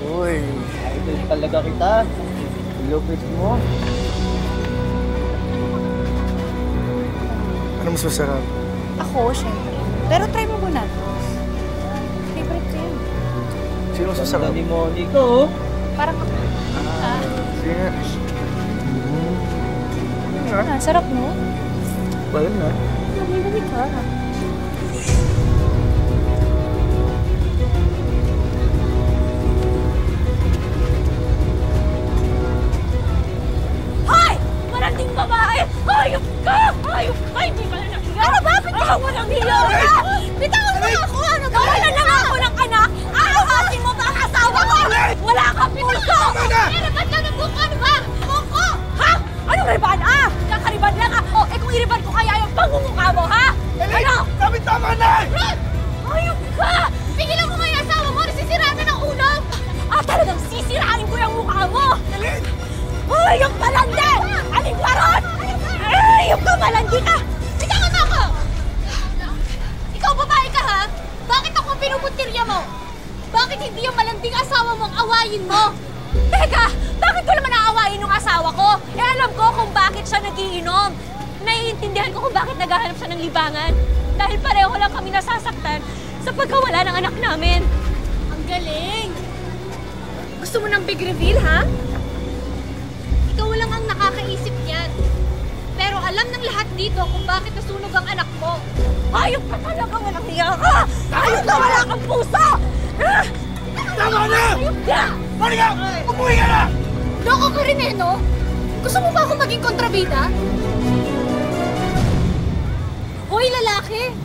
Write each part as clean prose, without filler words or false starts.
Uy, idol talaga kita. Lupit mo. Ano mas masarap? Ako, syempre. Pero try mo muna. Favorite ko yun. Sino mas masarap? Ni Monica, oh. Parang ako. Sige nga. Sarap mo. Bayan nga. Lumibig ka. Hoy! Marating babae! Hayop ka! Hayop ka! Hindi ka na nakiya! Ano ba? Bitawan mo ng hiyo ka! Bitawan mo ako! Ano ba? Wala na nga ako ng anak! Aahasin mo ba ang asawa ko? Wala kang puso! Iriban ka ng buko! Ano ba? Buko! Ha? Anong riban? Kakariban lang ka! O, kung iriban ko kaya yung pangmumukha mo, ha? Ano? Sabi tama na! Hayop ka! Pigilan mo nga yung asawa mo! Nasisiraan na ng ulo! Talagang sisirain ko yung mukha mo! Hayop malandi! Aling paron! Hayop ka malandi ka! Bitawan mo ako! Ikaw babae ka, ha? Bakit ako ang pinupuntirya mo? Bakit hindi yung malanding asawa mo ang awayin mo? Teka! Bakit ko naman aawayin yung asawa ko? Alam ko kung bakit siya nagiinom. Naiintindihan ko kung bakit naghahanap siya ng libangan. Dahil pareho lang kami nasasaktan sa pagkawala ng anak namin. Ang galing! Gusto mo ng big reveal, ha? Ikaw lang ang nakakaisip niyan. Pero alam ng lahat dito kung bakit nasunog ang anak mo. Hayop ka talaga, walang hiya ka! Hayop ka, wala kang puso! Tama na! Hayop ka! Monica! Umuwi ka na! Loko ka rin eh, no? Gusto mo ba akong maging kontrabida? Hoy, lalaki!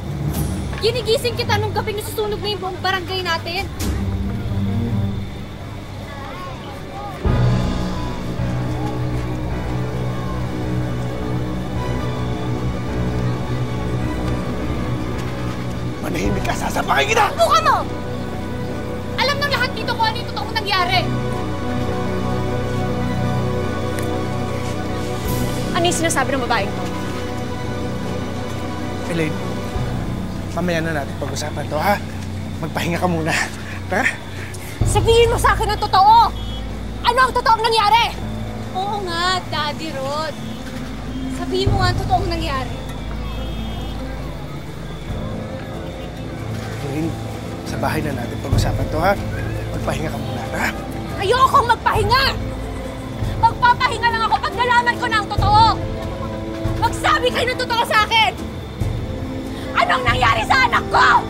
Ginigising kita nung gabing nasusunog na yung buong barangay natin. Manahimik ka, sasapakin kita! Buka mo! Alam ng lahat dito kung ano yung totoong nangyari. Ano yung sinasabi ng babaeng to? Elaine, mamaya na natin pag-usapan to, ha? Magpahinga ka muna, ha? Sabihin mo sa akin ang totoo! Ano ang totoong nangyari? Oo nga, Daddy Rod. Sabihin mo nga ang totoong nangyari. Elaine, sa bahay na natin pag-usapan to, ha? Magpahinga ka muna, ha? Ayokong magpahinga! Magpapahinga lang ako pag nalaman ko na ang totoo! Magsabi kayo ng totoo sa akin! Anong nangyari sa anak ko?